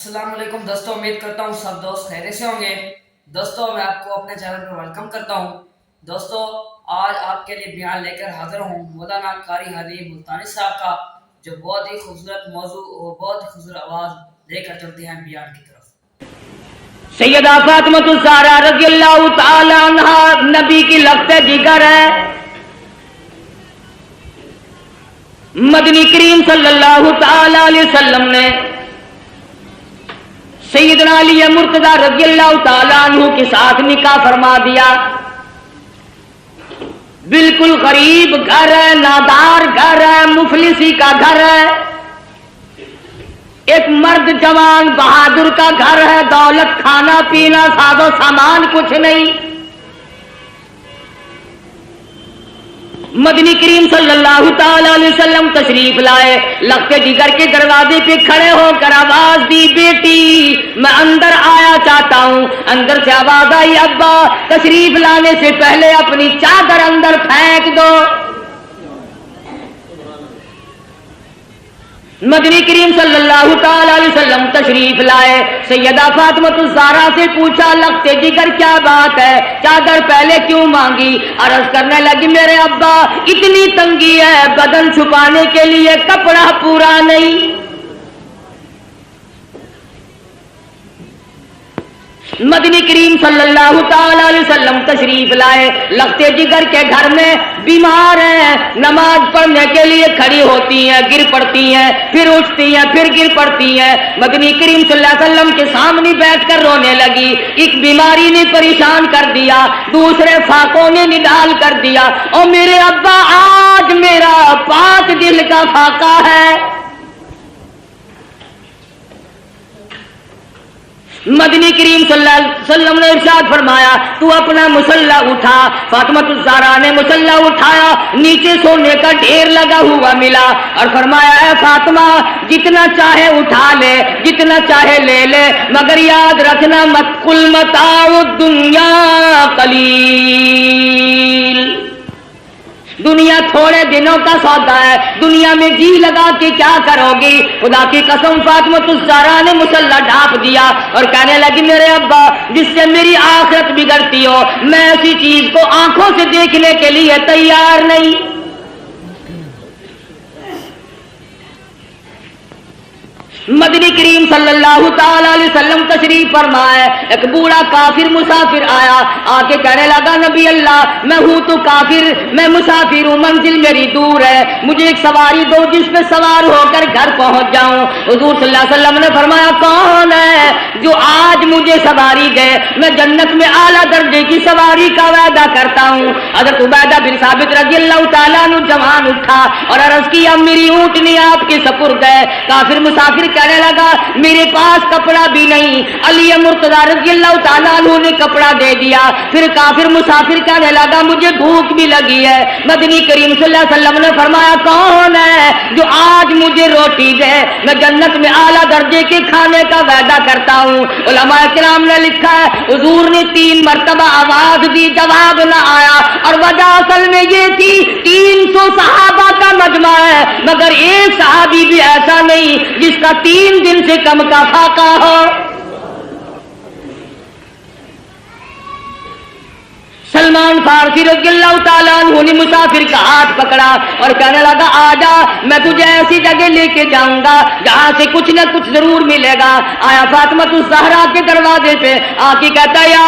السلام علیکم دوستوں، امید کرتا ہوں سب دوست خیریت سے ہوں گے۔ دوستوں میں آپ کو اپنے چینل پر ویلکم کرتا ہوں۔ دوستوں آج آپ کے لیے بیان لے کر حاضر ہوں مولانا قاری حلیم ملتانی صاحب کا، جو بہت ہی خوبصورت موضوع اور بہت ہی خوبصورت آواز لے کر چلتے ہیں بیان کی طرف۔ سیدہ فاطمہ الزہرا رضی اللہ تعالی عنہا نبی کی لفظ جگر ہے۔ مدنی کریم صلی اللہ تعالی علیہ وسلم نے سیدنا علی مرتضی رضی اللہ تعالی عنہ کے ساتھ نکاح فرما دیا۔ بالکل غریب گھر ہے، نادار گھر ہے، مفلسی کا گھر ہے، ایک مرد جوان بہادر کا گھر ہے، دولت کھانا پینا ساز و سامان کچھ نہیں۔ مدنی کریم صلی اللہ تعالی علیہ وسلم تشریف لائے، لگتے جگر کے دروازے پہ کھڑے ہو کر آواز دی، بیٹی میں اندر آیا چاہتا ہوں۔ اندر سے آواز آئی، ابا تشریف لانے سے پہلے اپنی چادر اندر پھینک دو۔ مدنی کریم صلی اللہ تعالی علیہ وسلم تشریف لائے، سیدہ فاطمہ الزہرا سے پوچھا، لگتے جگر کیا بات ہے، چادر پہلے کیوں مانگی؟ عرض کرنے لگی، میرے ابا اتنی تنگی ہے، بدن چھپانے کے لیے کپڑا پورا نہیں۔ مدنی کریم صلی اللہ تعالی علیہ وسلم تشریف لائے، لگتے جگر کے گھر میں بیمار ہیں، نماز پڑھنے کے لیے کھڑی ہوتی ہیں، گر پڑتی ہیں، پھر اٹھتی ہیں، پھر گر پڑتی ہیں۔ مدنی کریم صلی اللہ علیہ وسلم کے سامنے بیٹھ کر رونے لگی۔ ایک بیماری نے پریشان کر دیا، دوسرے فاقوں نے نڈال کر دیا، اور میرے ابا آج میرا پاک دل کا فاقہ ہے۔ مدنی کریم صلی اللہ علیہ وسلم نے ارشاد فرمایا، تو اپنا مصلح اٹھا۔ فاطمہ الزہرا نے مصلح اٹھایا، نیچے سونے کا ڈھیر لگا ہوا ملا، اور فرمایا، اے فاطمہ جتنا چاہے اٹھا لے، جتنا چاہے لے لے، مگر یاد رکھنا مت کل متاع الدنیا قلیل، دنیا تھوڑے دنوں کا سودا ہے، دنیا میں جی لگا کے کیا کرو گی؟ خدا کی قسم فاطمہ الزہرا نے مصلح ڈھانپ دیا اور کہنے لگی، میرے ابا جس سے میری آخرت بگڑتی ہو، میں ایسی چیز کو آنکھوں سے دیکھنے کے لیے تیار نہیں۔ مدنی کریم صلی اللہ تعالی علیہ وسلم تشریف فرمائے، ایک بوڑھا کافر مسافر آیا، آ کے کہنے لگا، نبی اللہ میں ہوں تو کافر، میں مسافر ہوں، منزل میری دور ہے، مجھے ایک سواری دو جس پہ سوار ہو کر گھر پہنچ جاؤں۔ حضور صلی اللہ علیہ وسلم نے فرمایا، کون ہے جو آج مجھے سواری دے؟ میں جنت میں اعلیٰ درجے کی سواری کا وعدہ کرتا ہوں۔ حضرت عبیدہ بن ثابت رضی اللہ تعالیٰ عنہ جوان اٹھا اور عرض کیا، میری اونٹنی آپ کے سپرد ہے۔ کافر مسافر کہنے لگا، میرے پاس کپڑا بھی نہیں۔ علی مرتضی رضی اللہ تعالیٰ عنہ نے کپڑا دے دیا۔ پھر کافر مسافر کہنے لگا، مجھے بھوک بھی لگی ہے۔ مدنی کریم صلی اللہ علیہ وسلم نے فرمایا، کون ہے جو آج مجھے روٹی دے؟ میں جنت میں اعلیٰ درجے کے کھانے کا وعدہ کرتا ہوں۔ علماء کرام نے لکھا ہے، حضور نے 3 مرتبہ آواز دی، جواب نہ آیا، اور وجہ اصل میں یہ تھی 300 صحابہ کا مجمع ہے، مگر ایک صحابی بھی ایسا نہیں جس کا 3 دن سے کم کا فاقہ ہو۔ سلمان فارسی رضی اللہ تعالیٰ عنہ نے مسافر کا ہاتھ پکڑا اور کہنے لگا، آجا میں تجھے ایسی جگہ لے کے جاؤں گا جہاں سے کچھ نہ کچھ ضرور ملے گا۔ آیا فاطمہ الزہرا کے دروازے پہ آ کے کہتا، یا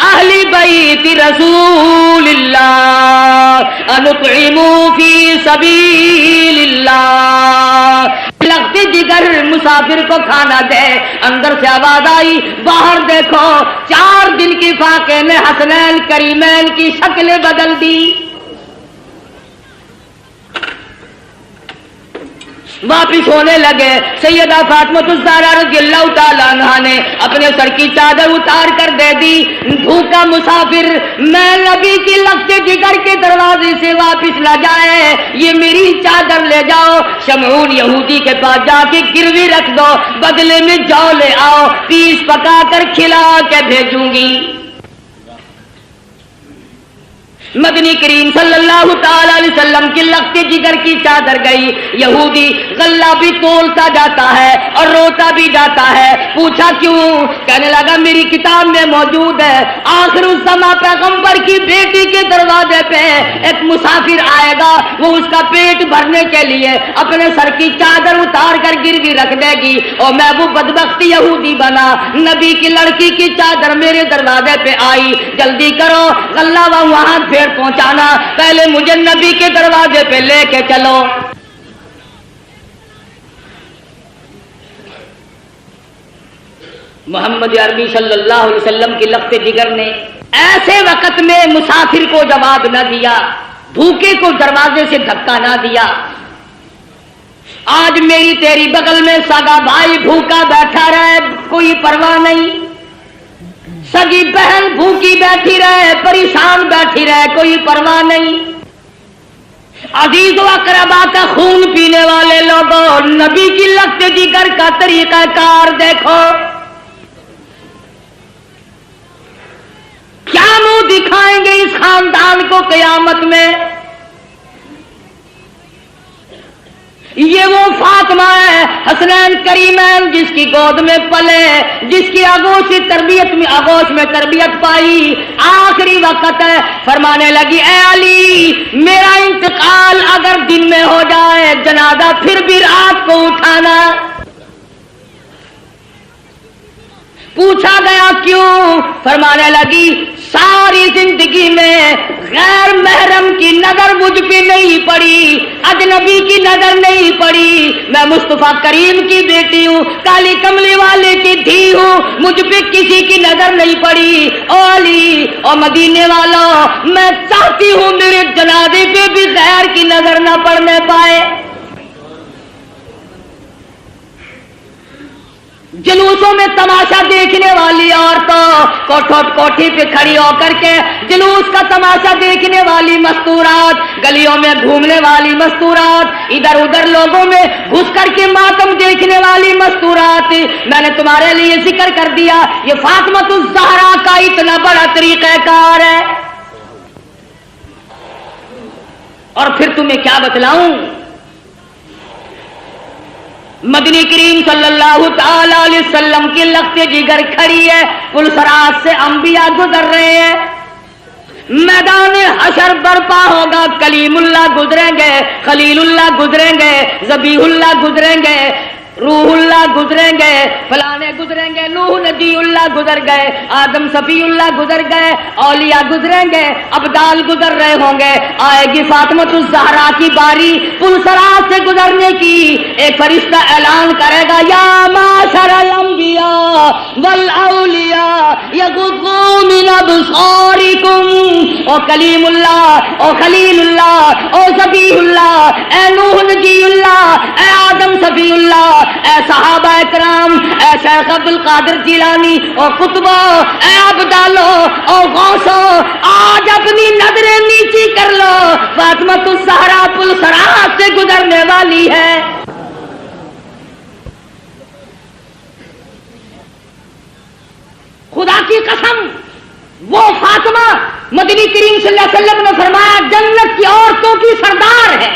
اہل بیت رسول اللہ انطعموا فی سبیل اللہ، لگتے جگر مسافر کو کھانا دے۔ اندر سے آواز آئی، باہر دیکھو، 4 دن کی فاقے نے حسنین کریمین کی شکلیں بدل دی۔ واپس ہونے لگے، سیدہ فاطمہ الزہرا رضی اللہ تعالیٰ عنہا نے اپنے سر کی چادر اتار کر دے دی۔ بھوکا مسافر میں نبی کی لگتے جگر کے دروازے سے واپس نہ جائے، یہ میری چادر لے جاؤ، شمعون یہودی کے پاس جا کے گروی رکھ دو، بدلے میں جو لے آؤ، پیس پکا کر کھلا کے بھیجوں گی۔ مدنی کریم صلی اللہ تعالی علیہ وسلم کی لخت جگر کی چادر گئی. یہودی غلہ بھی تولتا جاتا ہے اور روتا بھی جاتا ہے. پوچھا کیوں؟ کہنے لگا میری کتاب میں موجود ہے آخر الزما پیغمبر کی بیٹی کے دروازے پہ ایک مسافر آئے گا, وہ اس کا پیٹ بھرنے کے لیے اپنے سر کی چادر اتار کر گروی رکھ دے گی, اور میں وہ بدبخت یہودی بنا, نبی کی لڑکی کی چادر میرے دروازے پہ آئی, جلدی کرو غلہ وہاں پھر پہنچانا, پہلے مجھے نبی کے دروازے پہ لے کے چلو. محمد عربی صلی اللہ علیہ وسلم کی لخت جگر نے ایسے وقت میں مسافر کو جواب نہ دیا, بھوکے کو دروازے سے دھکا نہ دیا. آج میری تیری بغل میں سگا بھائی بھوکا بیٹھا رہے, کوئی پرواہ نہیں, سگی بہن بھوکی بیٹھی رہے, پریشان بیٹھی رہے, کوئی پرواہ نہیں. عزیز و اقربا کا خون پینے والے لوگوں, نبی کی لخت جگر کا طریقہ کار دیکھو, کیا منہ دکھائیں گے اس خاندان کو قیامت میں. یہ وہ فاطمہ ہے حسنین کریمین جس کی گود میں پلے, جس کی آغوش میں تربیت پائی. آخری وقت ہے, فرمانے لگی اے علی میرا انتقال اگر دن میں ہو جائے جنازہ پھر بھی رات کو اٹھانا. پوچھا گیا کیوں؟ فرمانے لگی ساری زندگی میں غیر محرم کی نظر مجھ پہ نہیں پڑی, اجنبی کی نظر نہیں پڑی, میں مصطفیٰ کریم کی بیٹی ہوں, کالی کملی والے کی دھی ہوں, مجھ پہ کسی کی نظر نہیں پڑی. او علی او مدینے والوں, میں چاہتی ہوں میرے جنازے پہ بھی غیر کی نظر نہ پڑنے پائے. جلوسوں میں تماشا دیکھنے والی عورتوں, کوٹھی پہ کھڑی ہو کر کے جلوس کا تماشا دیکھنے والی مستورات, گلیوں میں گھومنے والی مستورات, ادھر ادھر لوگوں میں گھس کر کے ماتم دیکھنے والی مستورات, میں نے تمہارے لیے ذکر کر دیا یہ فاطمۃ الزہرا کا اتنا بڑا طریقہ کار ہے. اور پھر تمہیں کیا بتلاؤں, مدنی کریم صلی اللہ تعالی علیہ وسلم کی لخت جگر کھڑی ہے, پلسرات سے انبیاء گزر رہے ہیں, میدان حشر برپا ہوگا, کلیم اللہ گزریں گے, خلیل اللہ گزریں گے, ذبیح اللہ گزریں گے, روح اللہ گزریں گے, فلانے گزریں گے, نوح نجی اللہ گزر گئے, آدم صفی اللہ گزر گئے, اولیاء گزریں گے, ابدال گزر رہے ہوں گے. آئے گی فاطمۃ الزہرا کی باری پلسرات سے گزرنے کی. ایک فرشتہ اعلان کرے گا یا معاشر الانبیاء والاولیاء یغضوا من ابصارکم. او کلیم اللہ, او خلیل اللہ, او ذبیح اللہ, اے نوح نجی اللہ, اے آدم صفی اللہ, اے صحابہ کرام, اے شیخ عبد القادر جیلانی, او قطبو, اے ابدالو, او غوثو, آج اپنی نظریں نیچی کر لو, فاطمۃ الزہرا پلسرات سے گزرنے والی ہے. خدا کی قسم وہ فاطمہ مدنی کریم صلی اللہ علیہ وسلم نے فرمایا جنت کی عورتوں کی سردار ہے.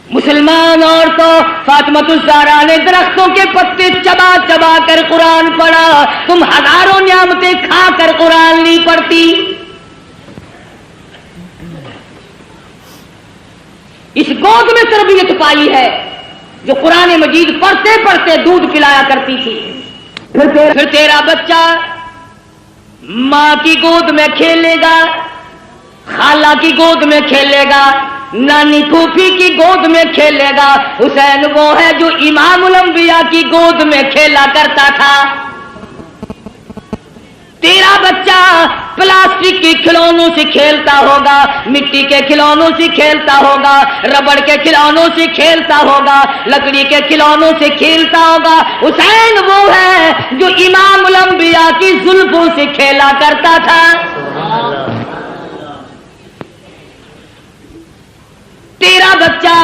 مسلمان عورتوں, فاطمۃ الزہرا نے درختوں کے پتے چبا چبا کر قرآن پڑھا, تم ہزاروں نعمتیں کھا کر قرآن نہیں پڑھتی. اس گود میں تربیت پائی ہے جو قرآن مجید پڑھتے پڑھتے دودھ پلایا کرتی تھی. پھر تیرا بچہ ماں کی گود میں کھیلے گا, خالہ کی گود میں کھیلے گا, نانی پھوپھی کی گود میں کھیلے گا. حسین وہ ہے جو امام الانبیاء کی گود میں کھیلا کرتا تھا. تیرا بچہ پلاسٹک کے کھلونوں سے کھیلتا ہوگا, مٹی کے کھلونوں سے کھیلتا ہوگا, ربڑ کے کھلونوں سے کھیلتا ہوگا, لکڑی کے کھلونوں سے کھیلتا ہوگا. حسین وہ ہے جو امام الانبیاء کی زلفوں سے کھیلا کرتا تھا. تیرا بچہ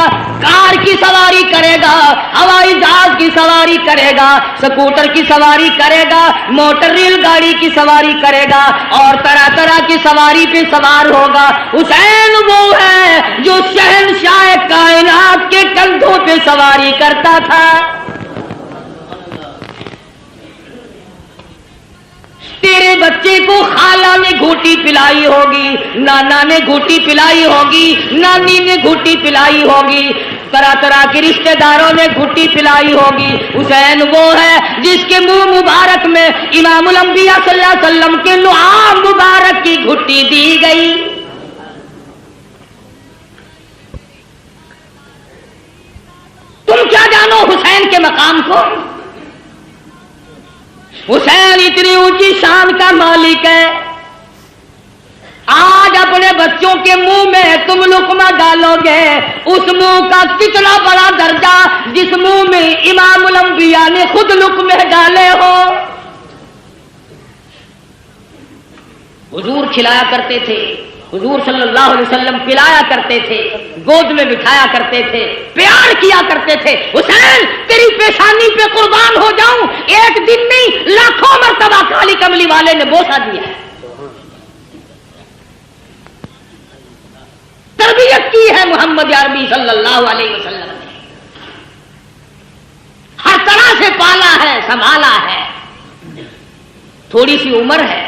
کار کی سواری کرے گا, ہوائی جہاز کی سواری کرے گا, سکوٹر کی سواری کرے گا, موٹر ریل گاڑی کی سواری کرے گا, اور طرح طرح کی سواری پہ سوار ہوگا. حسین وہ ہے جو شہنشاہ کائنات کے کندھوں پہ سواری کرتا تھا. تیرے بچے کو خالہ نے گھوٹی پلائی ہوگی, نانا نے گھوٹی پلائی ہوگی, نانی نے گھوٹی پلائی ہوگی, طرح طرح کے رشتہ داروں نے گھوٹی پلائی ہوگی. حسین وہ ہے جس کے منہ مبارک میں امام الانبیاء صلی اللہ علیہ وسلم کے لعاب مبارک کی گھوٹی دی گئی. تم کیا جانو حسین کے مقام کو؟ حسین اتنی اونچی شان کا مالک ہے. آج اپنے بچوں کے منہ میں تم لقمہ ڈالو گے, اس منہ کا کتنا بڑا درجہ جس منہ میں امام الانبیاء نے خود لقمے ڈالے ہو. حضور کھلایا کرتے تھے, حضور صلی اللہ علیہ وسلم پلایا کرتے تھے, گود میں بٹھایا کرتے تھے, پیار کیا کرتے تھے. حسین تیری پیشانی پہ قربان ہو جاؤں, ایک دن نہیں لاکھوں مرتبہ کالی کملی والے نے بوسہ دیا ہے. تربیت کی ہے محمد عربی صلی اللہ علیہ وسلم نے, ہر طرح سے پالا ہے, سنبھالا ہے. تھوڑی سی عمر ہے,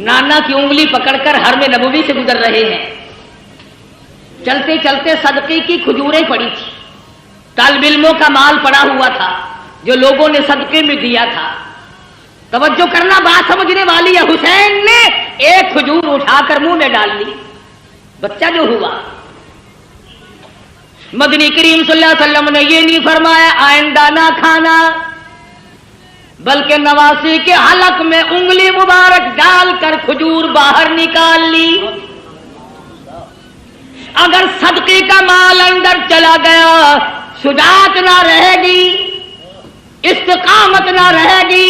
نانا کی انگلی پکڑ کر حرم نبوی سے گزر رہے ہیں. چلتے چلتے صدقے کی کھجوریں پڑی تھی, طالب علموں کا مال پڑا ہوا تھا جو لوگوں نے صدقے میں دیا تھا. توجہ کرنا, بات سمجھنے والی ہے. حسین نے ایک کھجور اٹھا کر منہ میں ڈال لی. بچہ جو ہوا, مدنی کریم صلی اللہ علیہ وسلم نے یہ نہیں فرمایا آئندہ نہ کھانا, بلکہ نواسی کے حلق میں انگلی مبارک ڈال کر کھجور باہر نکال لی. اگر صدقے کا مال اندر چلا گیا, شجاعت نہ رہے گی, استقامت نہ رہے گی.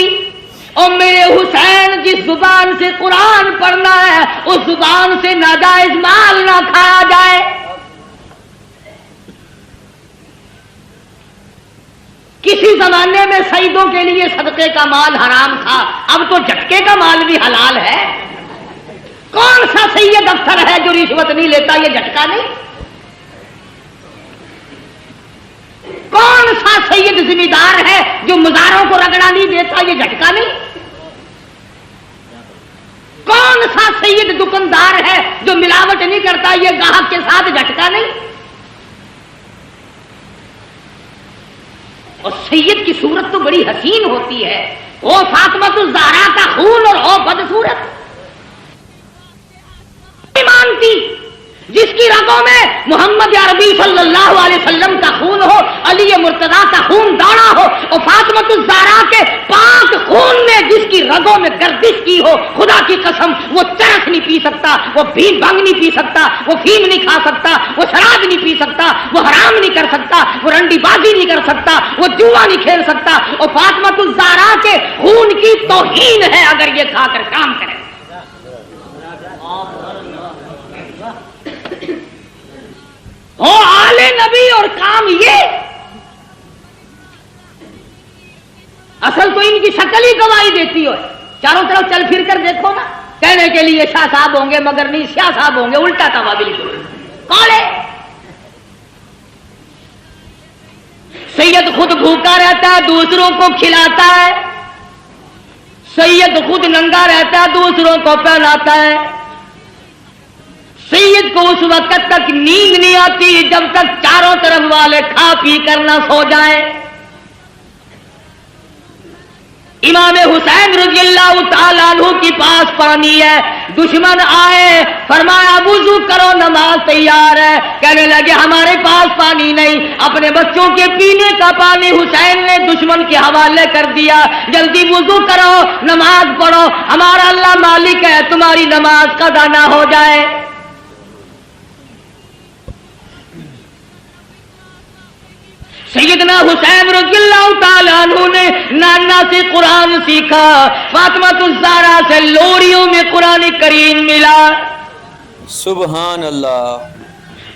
اور میرے حسین جس زبان سے قرآن پڑھنا ہے اس زبان سے ناجائز مال نہ کھایا جائے. کسی زمانے میں سیدوں کے لیے صدقے کا مال حرام تھا, اب تو جھٹکے کا مال بھی حلال ہے. کون سا سید افسر ہے جو رشوت نہیں لیتا, یہ جھٹکا نہیں؟ کون سا سید ذمہ دار ہے جو مزاروں کو رگڑا نہیں دیتا, یہ جھٹکا نہیں؟ کون سا سید دکاندار ہے جو ملاوٹ نہیں کرتا, یہ گاہک کے ساتھ جھٹکا نہیں؟ اور سید کی صورت تو بڑی حسین ہوتی ہے, او فاطمہ الزہرا کا خون اور او بدصورت. مانتی جس کی رگوں میں محمد عربی صلی اللہ علیہ وسلم کا خون ہو, علی مرتضیٰ کا خون دوڑا ہو, اور فاطمہ الزہرا کے پاک خون میں جس کی رگوں میں گردش کی ہو, خدا کی قسم وہ چرس نہیں پی سکتا, وہ بھنگ بھنگ نہیں پی سکتا, وہ فیم نہیں کھا سکتا, وہ شراب نہیں پی سکتا, وہ حرام نہیں کر سکتا, وہ رنڈی بازی نہیں کر سکتا, وہ جوا نہیں کھیل سکتا. اور فاطمہ الزہرا کے خون کی توہین ہے اگر یہ کھا کر کام کرے. ہو آل نبی اور کام یہ, اصل تو ان کی شکل ہی گواہی دیتی ہو. چاروں طرف چل پھر کر دیکھو نا, کہنے کے لیے شاہ صاحب ہوں گے مگر نہیں شاہ صاحب ہوں گے, الٹا تھا بالکل. کون ہے سید؟ خود بھوکا رہتا ہے, دوسروں کو کھلاتا ہے. سید خود ننگا رہتا ہے, دوسروں کو پہناتا ہے. سید کو اس وقت تک نیند نہیں آتی جب تک چاروں طرف والے کھا پی کر نہ سو جائیں. امام حسین رضی اللہ تعالیٰ عنہ کے پاس پانی ہے, دشمن آئے, فرمایا وضو کرو نماز تیار ہے. کہنے لگے ہمارے پاس پانی نہیں. اپنے بچوں کے پینے کا پانی حسین نے دشمن کے حوالے کر دیا. جلدی وضو کرو, نماز پڑھو, ہمارا اللہ مالک ہے, تمہاری نماز قضا نہ ہو جائے. سیدنا حسین رضی اللہ تعالیٰ عنہ نے نانا سے قرآن سیکھا, فاطمہ الزہرا سے لوریوں میں قرآن کریم ملا. سبحان اللہ.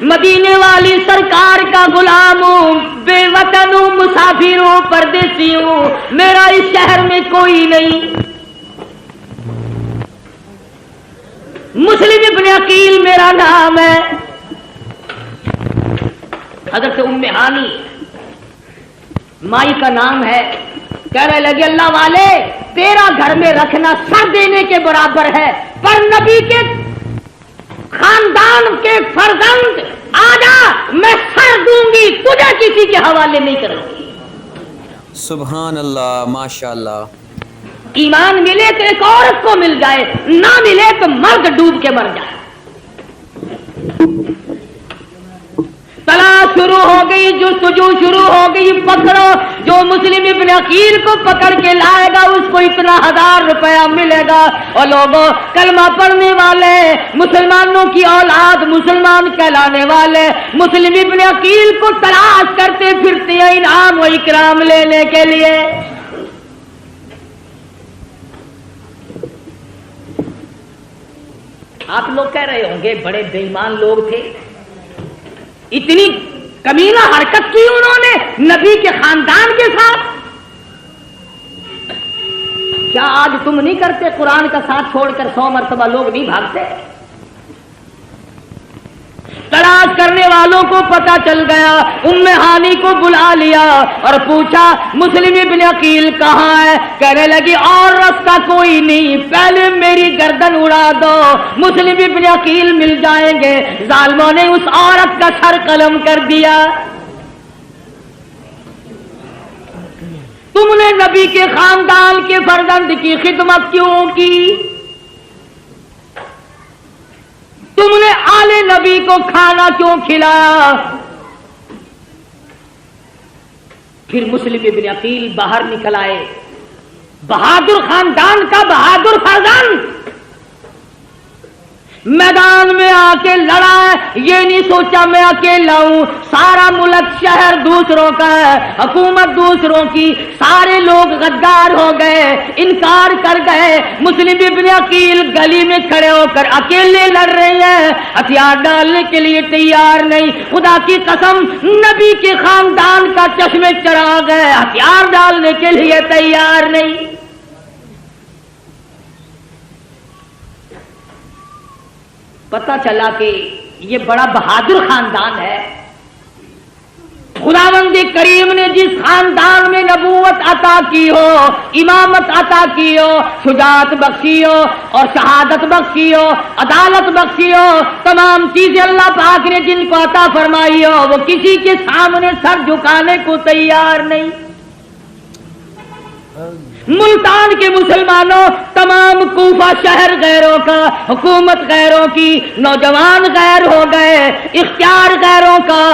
مدینے والی سرکار کا غلام ہوں، بے وطن ہوں، مسافر ہوں، پردیسی ہوں، میرا اس شہر میں کوئی نہیں۔ مسلم ابن عقیل میرا نام ہے۔ حضرت ام ہانی مائی کا نام ہے، کہنے لگے اللہ والے تیرا گھر میں رکھنا سر دینے کے برابر ہے، پر نبی کے خاندان کے فرزند آجا میں سر دوں گی، تجھے کسی کے حوالے نہیں کروں گی۔ سبحان اللہ، ماشاء اللہ۔ ایمان ملے تو ایک عورت کو مل جائے، نہ ملے تو مرد ڈوب کے مر جائے۔ تلاش شروع ہو گئی، جستجو شروع ہو گئی، پکڑو، جو مسلم ابن عقیل کو پکڑ کے لائے گا اس کو اتنا 1000 روپیہ ملے گا۔ اور لوگوں کلمہ پڑھنے والے مسلمانوں کی اولاد، مسلمان کہلانے والے مسلم ابن عقیل کو تلاش کرتے پھرتے ہیں انعام و اکرام لینے کے لیے۔ آپ لوگ کہہ رہے ہوں گے بڑے بے ایمان لوگ تھے، اتنی کمینہ حرکت کی انہوں نے نبی کے خاندان کے ساتھ۔ کیا آج تم نہیں کرتے؟ قرآن کا ساتھ چھوڑ کر 100 مرتبہ لوگ نہیں بھاگتے؟ تلاش کرنے والوں کو پتا چل گیا، ام ہانی کو بلا لیا اور پوچھا مسلم ابن عقیل کہاں ہے؟ کہنے لگی اور راستہ کوئی نہیں، پہلے میری گردن اڑا دو، مسلم ابن عقیل مل جائیں گے۔ ظالموں نے اس عورت کا سر قلم کر دیا۔ تم نے نبی کے خاندان کے فرزند کی خدمت کیوں کی؟ تم نے آل نبی کو کھانا کیوں کھلایا؟ پھر مسلم ابن عقیل باہر نکل آئے، بہادر خاندان کا بہادر فرزند میدان میں آ کے لڑا ہے، یہ نہیں سوچا میں اکیلا ہوں، سارا ملک شہر دوسروں کا ہے، حکومت دوسروں کی، سارے لوگ غدار ہو گئے، انکار کر گئے۔ مسلم ابن عقیل گلی میں کھڑے ہو کر اکیلے لڑ رہے ہیں، ہتھیار ڈالنے کے لیے تیار نہیں۔ خدا کی قسم نبی کے خاندان کا چشمے چراغ ہے، ہتھیار ڈالنے کے لیے تیار نہیں۔ پتا چلا کہ یہ بڑا بہادر خاندان ہے۔ خداوند کریم نے جس خاندان میں نبوت عطا کی ہو، امامت عطا کی ہو، شجاعت بخشی ہو اور شہادت بخشی ہو، عدالت بخشی ہو، تمام چیزیں اللہ پاک نے جن کو عطا فرمائی ہو، وہ کسی کے سامنے سر جھکانے کو تیار نہیں۔ ملتان کے مسلمانوں، تمام کوفہ شہر غیروں کا، حکومت غیروں کی، نوجوان غیر ہو گئے، اختیار غیروں کا،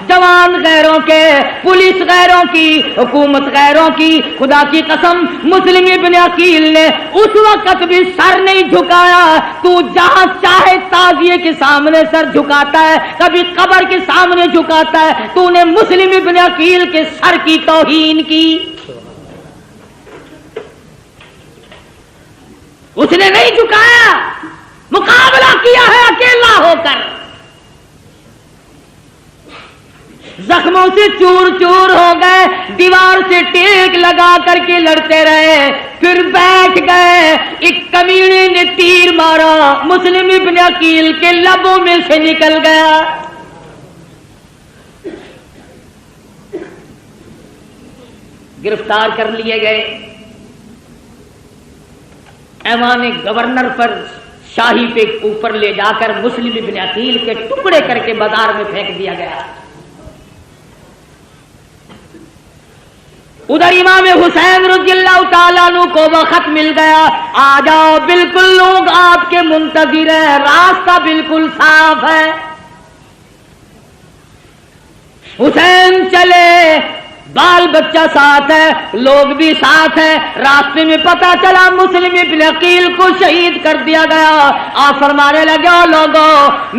جوان غیروں کے، پولیس غیروں کی، حکومت غیروں کی۔ خدا کی قسم مسلم ابن عقیل نے اس وقت بھی سر نہیں جھکایا۔ تو جہاں چاہے تعزیے کے سامنے سر جھکاتا ہے، کبھی قبر کے سامنے جھکاتا ہے، تو نے مسلم ابن عقیل کے سر کی توہین کی۔ اس نے نہیں جھکایا، مقابلہ کیا ہے اکیلا ہو کر، زخموں سے چور چور ہو گئے، دیوار سے ٹیک لگا کر کے لڑتے رہے، پھر بیٹھ گئے۔ ایک کمینے نے تیر مارا، مسلم ابن عقیل کے لبوں میں سے نکل گیا۔ گرفتار کر لیے گئے، ایوان گورنر پر شاہی پہ اوپر لے جا کر مسلم ابن عقیل کے ٹکڑے کر کے بازار میں پھینک دیا گیا۔ ادھر امام حسین رضی اللہ تعالیٰ عنہ کو وقت مل گیا، آ جاؤ، بالکل لوگ آپ کے منتظر ہیں، راستہ بالکل صاف ہے۔ حسین چلے، بال بچہ ساتھ ہے، لوگ بھی ساتھ ہیں۔ راستے میں پتا چلا مسلم ابن عقیل کو شہید کر دیا گیا۔ آپ فرمانے لگے او لوگوں،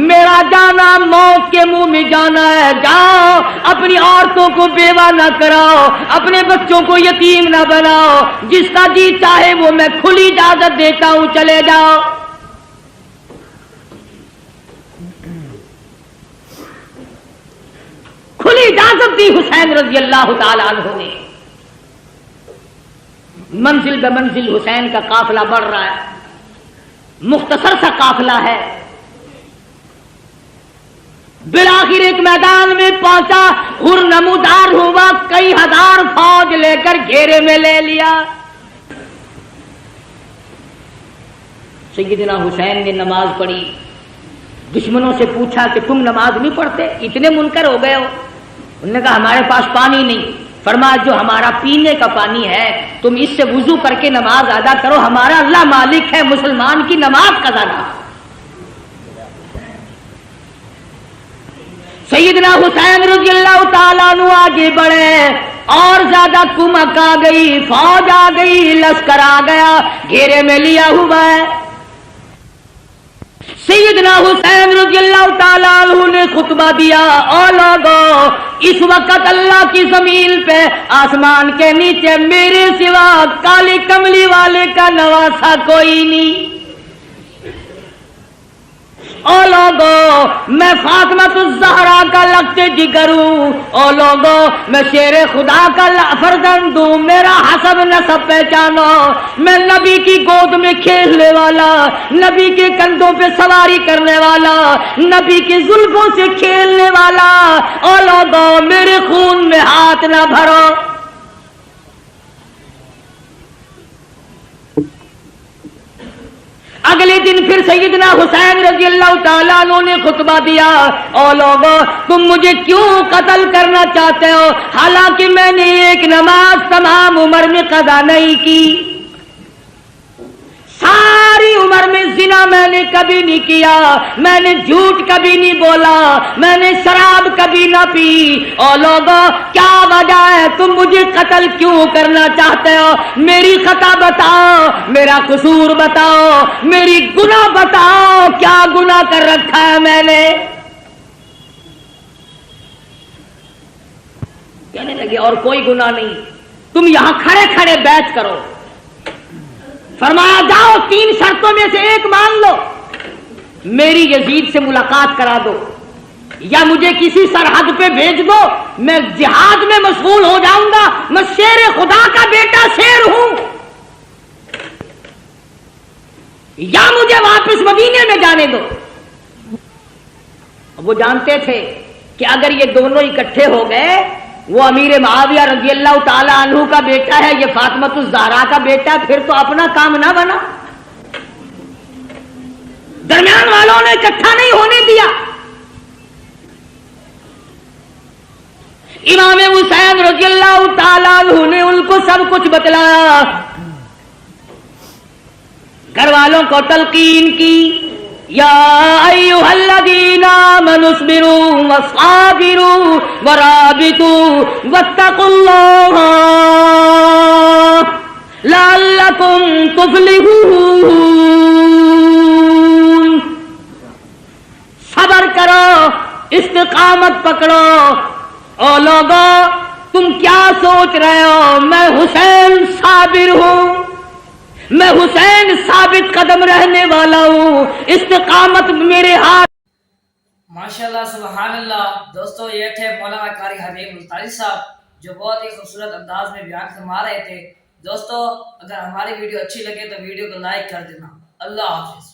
میرا جانا موت کے منہ میں جانا ہے، جاؤ اپنی عورتوں کو بیوہ نہ کراؤ، اپنے بچوں کو یتیم نہ بناؤ، جس کا جی چاہے وہ میں کھلی اجازت دیتا ہوں، چلے جاؤ۔ حسین رضی اللہ تعالی عنہ نے منزل بہ منزل حسین کا قافلہ بڑھ رہا ہے، مختصر سا قافلہ ہے، بالآخر ایک میدان میں پہنچا، ہر نمودار ہوا، کئی ہزار فوج لے کر گھیرے میں لے لیا۔ سیدنا حسین نے نماز پڑھی، دشمنوں سے پوچھا کہ تم نماز نہیں پڑھتے، اتنے منکر ہو گئے ہو؟ انہوں نے کہا ہمارے پاس پانی نہیں۔ فرمایا جو ہمارا پینے کا پانی ہے تم اس سے وضو کر کے نماز ادا کرو، ہمارا اللہ مالک ہے، مسلمان کی نماز قضا نہ۔ سیدنا حسین رضی اللہ تعالیٰ عنہ آگے بڑھے، اور زیادہ کمک آ گئی، فوج آ گئی، لشکر آ گیا، گھیرے میں لیا ہوا ہے۔ سیدنا حسین رضی اللہ تعالیٰ عنہ نے خطبہ دیا، او لوگو اس وقت اللہ کی زمین پہ آسمان کے نیچے میرے سوا کالی کملی والے کا نواسا کوئی نہیں۔ او لوگو میں فاطمۃ الزہرا کا لگتے جگر ہوں، او لوگو میں شیر خدا کا فرزند ہوں، میرا حسب نسب پہچانو، میں نبی کی گود میں کھیلنے والا، نبی کے کندھوں پہ سواری کرنے والا، نبی کی زلفوں سے کھیلنے والا، او لوگو میرے خون میں ہاتھ نہ بھرو۔ اگلے دن پھر سیدنا حسین رضی اللہ تعالیٰ عنہ نے خطبہ دیا، او لوگو تم مجھے کیوں قتل کرنا چاہتے ہو، حالانکہ میں نے ایک نماز تمام عمر میں قضا نہیں کی، ساری عمر میں زنا میں نے کبھی نہیں کیا، میں نے جھوٹ کبھی نہیں بولا، میں نے شراب کبھی نہ پی، او لوگو کیا وجہ ہے تم مجھے قتل کیوں کرنا چاہتے ہو؟ میری خطا بتاؤ، میرا قصور بتاؤ، میری گناہ بتاؤ، کیا گناہ کر رکھا ہے میں نے؟ کہنے لگے اور کوئی گناہ نہیں، تم یہاں کھڑے کھڑے بیعت کرو۔ فرمایا جاؤ 3 شرطوں میں سے ایک مان لو، میری یزید سے ملاقات کرا دو، یا مجھے کسی سرحد پہ بھیج دو، میں جہاد میں مشغول ہو جاؤں گا، میں شیر خدا کا بیٹا شیر ہوں، یا مجھے واپس مدینے میں جانے دو۔ وہ جانتے تھے کہ اگر یہ دونوں اکٹھے ہو گئے، وہ امیر معاویہ رضی اللہ تعالی عنہ کا بیٹا ہے، یہ فاطمۃ الزہرا کا بیٹا ہے، پھر تو اپنا کام نہ بنا۔ درمیان والوں نے اکٹھا نہیں ہونے دیا۔ امام حسین رضی اللہ تعالی عنہ نے ان کو سب کچھ بتلایا، گھر والوں کو تلقین کی، یا ایھا الذین آمنوا اصبروا وصابروا ورابطوا واتقوا اللہ لعلکم تفلحون۔ صبر کرو، استقامت پکڑو۔ او لوگو تم کیا سوچ رہے ہو، میں حسین صابر ہوں، میں حسین ثابت قدم رہنے والا ہوں، استقامت میرے ہاتھ۔ ماشاءاللہ سبحان اللہ۔ دوستو یہ تھے مولانا قاری حبیب ملتانی صاحب، جو بہت ہی خوبصورت انداز میں بیان فرما رہے تھے۔ دوستو اگر ہماری ویڈیو اچھی لگے تو ویڈیو کو لائک کر دینا۔ اللہ حافظ۔